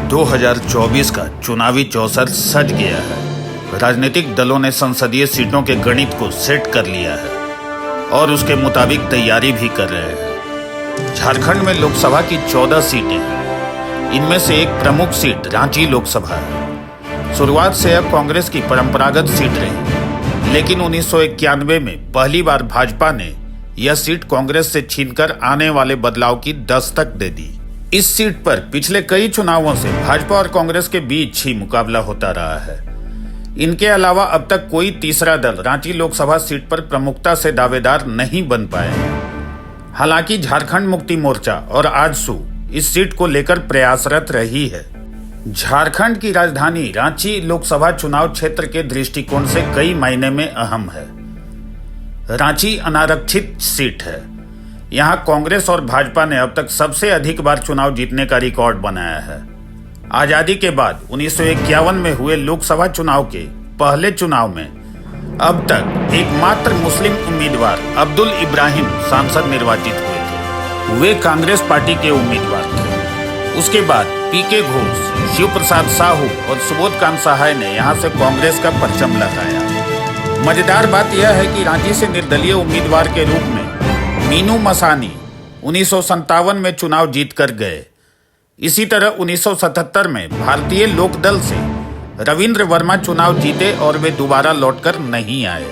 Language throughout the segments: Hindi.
2024 का चुनावी चौसर सज गया है। राजनीतिक दलों ने संसदीय सीटों के गणित को सेट कर लिया है और उसके मुताबिक तैयारी भी कर रहे हैं। झारखंड में लोकसभा की 14 सीटें हैं। इनमें से एक प्रमुख सीट रांची लोकसभा है। शुरुआत से अब कांग्रेस की परंपरागत सीट रही, लेकिन 1991 में पहली बार भाजपा ने यह सीट कांग्रेस से छीनकर आने वाले बदलाव की दस्तक दे दी। इस सीट पर पिछले कई चुनावों से भाजपा और कांग्रेस के बीच ही मुकाबला होता रहा है। इनके अलावा अब तक कोई तीसरा दल रांची लोकसभा सीट पर प्रमुखता से दावेदार नहीं बन पाए हैं। हालांकि झारखंड मुक्ति मोर्चा और आजसू इस सीट को लेकर प्रयासरत रही है। झारखंड की राजधानी रांची लोकसभा चुनाव क्षेत्र के दृष्टिकोण से कई मायने में अहम है। रांची अनारक्षित सीट है। यहां कांग्रेस और भाजपा ने अब तक सबसे अधिक बार चुनाव जीतने का रिकॉर्ड बनाया है। आजादी के बाद 1951 में हुए लोकसभा चुनाव के पहले चुनाव में अब तक एकमात्र मुस्लिम उम्मीदवार अब्दुल इब्राहिम सांसद निर्वाचित हुए थे। वे कांग्रेस पार्टी के उम्मीदवार थे। उसके बाद पीके घोष, शिव प्रसाद साहू और सुबोध कांत सहाय ने यहां से कांग्रेस का परचम लहराया। मजेदार बात यह है कि रांची से निर्दलीय उम्मीदवार के रूप में मीनू मसानी 1957 में चुनाव जीतकर गए। इसी तरह 1977 में भारतीय लोकदल से रविंद्र वर्मा चुनाव जीते और वे दोबारा लौटकर नहीं आए।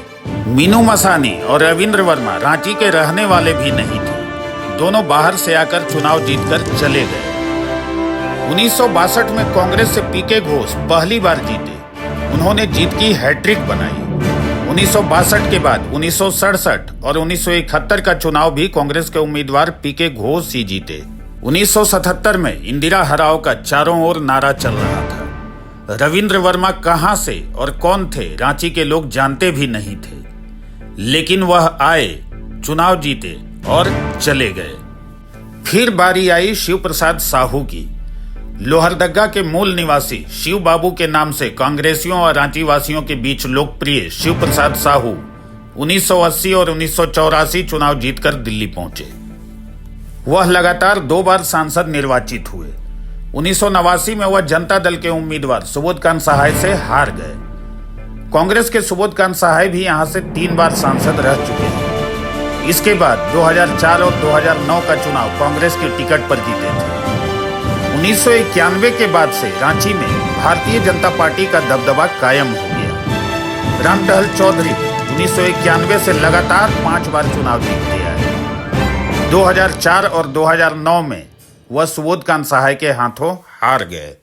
मीनू मसानी और रविंद्र वर्मा रांची के रहने वाले भी नहीं थे। दोनों बाहर से आकर चुनाव जीतकर चले गए। 1962 में कांग्रेस से पीके घोष पहली बार जीते। उन्होंने जीत की हैट्रिक बनाई। 1962 के बाद 1967 और 1971 का चुनाव भी कांग्रेस के उम्मीदवार पीके घोष ही जीते। 1977 में इंदिरा हराओ का चारों ओर नारा चल रहा था। रविंद्र वर्मा कहां से और कौन थे रांची के लोग जानते भी नहीं थे, लेकिन वह आए, चुनाव जीते और चले गए। फिर बारी आई शिव प्रसाद साहू की। लोहरदगा के मूल निवासी शिव बाबू के नाम से कांग्रेसियों और रांची वासियों के बीच लोकप्रिय शिव प्रसाद साहू 1980 और 1984 चुनाव जीतकर दिल्ली पहुंचे। वह लगातार 2 बार सांसद निर्वाचित हुए। 1989 में वह जनता दल के उम्मीदवार सुबोध कांत सहाय से हार गए। कांग्रेस के सुबोध कांत सहाय भी यहां से 3 बार सांसद रह चुके हैं। इसके बाद 2004 और 2009 का चुनाव कांग्रेस के टिकट पर जीते थे। 1991 के बाद से रांची में भारतीय जनता पार्टी का दबदबा कायम हो गया। रामटहल चौधरी 1991 से लगातार 5 बार चुनाव जीतते आए। 2004 और 2009 में वह सुबोध कांत सहाय के हाथों हार गए।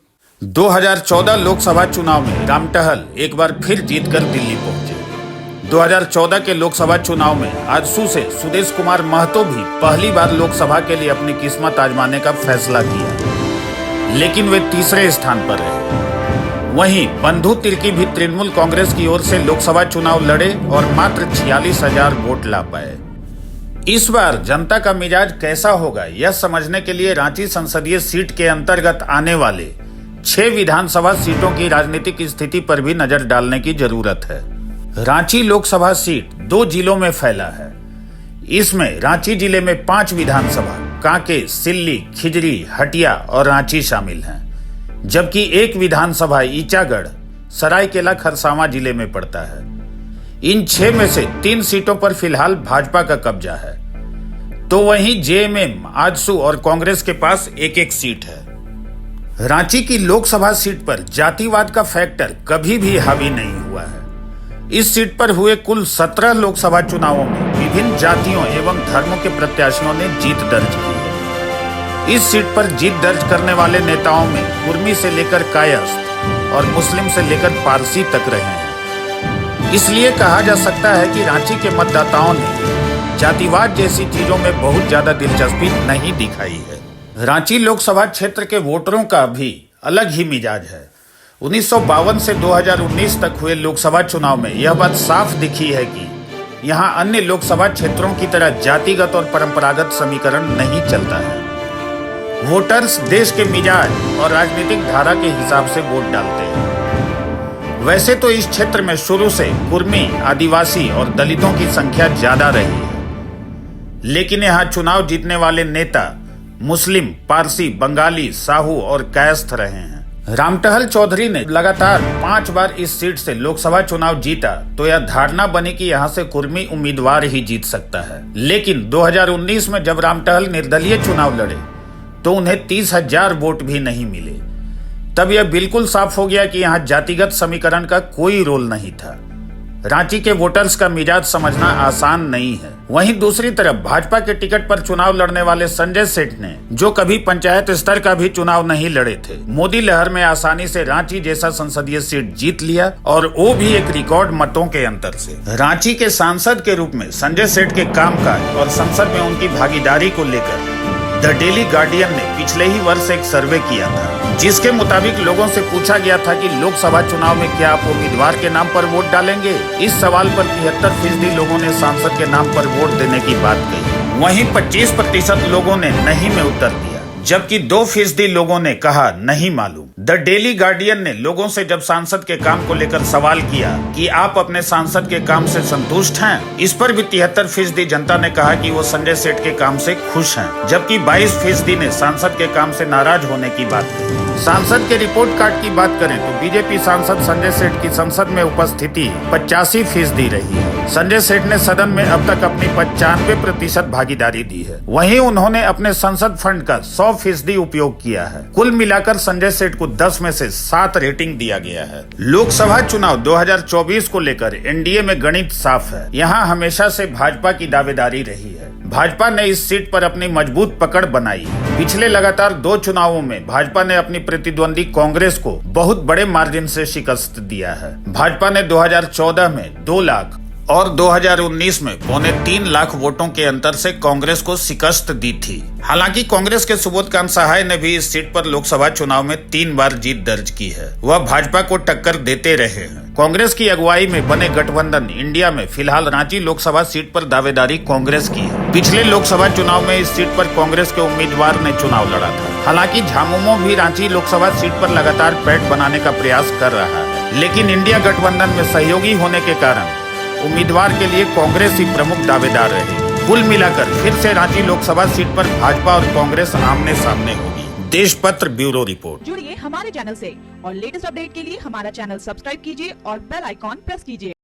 2014 लोकसभा चुनाव में रामटहल एक बार फिर जीतकर दिल्ली पहुंचे। 2014 के लोकसभा चुनाव में आजसू से सुदेश कुमार महतो भी पहली बार लोकसभा के लिए अपनी किस्मत आजमाने का फैसला किया, लेकिन वे तीसरे स्थान पर रहे। वहीं बंधु तिर्की भी तृणमूल कांग्रेस की ओर से लोकसभा चुनाव लड़े और मात्र 46,000 वोट ला पाए। इस बार जनता का मिजाज कैसा होगा, यह समझने के लिए रांची संसदीय सीट के अंतर्गत आने वाले 6 विधानसभा सीटों की राजनीतिक स्थिति पर भी नजर डालने की जरूरत है। रांची लोकसभा सीट 2 जिलों में फैला है। इसमें रांची जिले में 5 विधानसभा कांके, सिल्ली, खिजरी, हटिया और रांची शामिल हैं, जबकि एक विधानसभा ईचागढ़, सरायकेला खरसावां जिले में पड़ता है। इन 6 में से 3 सीटों पर फिलहाल भाजपा का कब्जा है, तो वहीं जेएमएम, आजसू और कांग्रेस के पास एक सीट है। रांची की लोकसभा सीट पर जातिवाद का फैक्टर कभी भी हावी नहीं हुआ है। इस सीट पर हुए कुल 17 लोकसभा चुनावों में विभिन्न जातियों एवं धर्मों के प्रत्याशियों ने जीत दर्ज की है। इस सीट पर जीत दर्ज करने वाले नेताओं में कुर्मी से लेकर कायस्थ और मुस्लिम से लेकर पारसी तक रहे हैं। इसलिए कहा जा सकता है कि रांची के मतदाताओं ने जातिवाद जैसी चीजों में बहुत ज्यादा दिलचस्पी नहीं दिखाई है। रांची लोकसभा क्षेत्र के वोटरों का भी अलग ही मिजाज है। 1952 से 2019 तक हुए लोकसभा चुनाव में यह बात साफ दिखी है कि यहां अन्य लोकसभा क्षेत्रों की तरह जातिगत और परंपरागत समीकरण नहीं चलता है। वोटर्स देश के मिजाज और राजनीतिक धारा के हिसाब से वोट डालते हैं। वैसे तो इस क्षेत्र में शुरू से कुर्मी, आदिवासी और दलितों की संख्या ज्यादा रही है, लेकिन यहां चुनाव जीतने वाले नेता मुस्लिम, पारसी, बंगाली, साहू और कायस्थ रहे हैं। रामटहल चौधरी ने लगातार 5 बार इस सीट से लोकसभा चुनाव जीता तो यह धारणा बनी कि यहां से कुर्मी उम्मीदवार ही जीत सकता है। लेकिन 2019 में जब रामटहल निर्दलीय चुनाव लड़े तो उन्हें 30,000 वोट भी नहीं मिले। तब यह बिल्कुल साफ हो गया कि यहां जातिगत समीकरण का कोई रोल नहीं था। रांची के वोटर्स का मिजाज समझना आसान नहीं है। वहीं दूसरी तरफ भाजपा के टिकट पर चुनाव लड़ने वाले संजय सेठ ने, जो कभी पंचायत स्तर का भी चुनाव नहीं लड़े थे, मोदी लहर में आसानी से रांची जैसा संसदीय सीट जीत लिया और वो भी एक रिकॉर्ड मतों के अंतर से। रांची के सांसद के रूप में संजय सेठ के कामकाज और संसद में उनकी भागीदारी को लेकर द डेली गार्डियन ने पिछले ही वर्ष एक सर्वे किया था, जिसके मुताबिक लोगों से पूछा गया था कि लोकसभा चुनाव में क्या आप उम्मीदवार के नाम पर वोट डालेंगे। इस सवाल पर 73% लोगों ने सांसद के नाम पर वोट देने की बात कही। वहीं 25% लोगों ने नहीं में उत्तर दिया, जबकि 2% लोगों ने कहा नहीं मालूम। द डेली गार्डियन ने लोगों से जब सांसद के काम को लेकर सवाल किया कि आप अपने सांसद के काम से संतुष्ट हैं, इस पर भी 73% जनता ने कहा कि वो संजय सेठ के काम से खुश हैं, जबकि 22% ने सांसद के काम से नाराज होने की बात कही। सांसद के रिपोर्ट कार्ड की बात करें तो बीजेपी सांसद संजय सेठ की संसद में उपस्थिति 85% रही है। संजय सेठ ने सदन में अब तक अपनी 95% भागीदारी दी है। वहीं उन्होंने अपने संसद फंड का 100% उपयोग किया है। कुल मिलाकर संजय सेठ को 10 में से 7 रेटिंग दिया गया है। लोकसभा चुनाव 2024 को लेकर एनडीए में गणित साफ है। यहाँ हमेशा से भाजपा की दावेदारी रही है। भाजपा ने इस सीट पर अपनी मजबूत पकड़ बनाई है। पिछले लगातार 2 चुनावों में भाजपा ने अपनी प्रतिद्वंदी कांग्रेस को बहुत बड़े मार्जिन से शिकस्त दिया है। भाजपा ने 2014 में 2 लाख और 2019 में 2.25 लाख वोटों के अंतर से कांग्रेस को शिकस्त दी थी। हालांकि कांग्रेस के सुबोधकांत सहाय ने भी इस सीट पर लोकसभा चुनाव में 3 बार जीत दर्ज की है। वह भाजपा को टक्कर देते रहे हैं। कांग्रेस की अगुवाई में बने गठबंधन इंडिया में फिलहाल रांची लोकसभा सीट पर दावेदारी कांग्रेस की है। पिछले लोकसभा चुनाव में इस सीट पर कांग्रेस के उम्मीदवार ने चुनाव लड़ा था। हालांकि झामुमो भी रांची लोकसभा सीट पर लगातार पैठ बनाने का प्रयास कर रहा है, लेकिन इंडिया गठबंधन में सहयोगी होने के कारण उम्मीदवार के लिए कांग्रेस ही प्रमुख दावेदार रहे। कुल मिलाकर फिर से रांची लोकसभा सीट पर भाजपा और कांग्रेस आमने सामने होगी। देशपत्र ब्यूरो रिपोर्ट। जुड़िए हमारे चैनल से और लेटेस्ट अपडेट के लिए हमारा चैनल सब्सक्राइब कीजिए और बेल आइकॉन प्रेस कीजिए।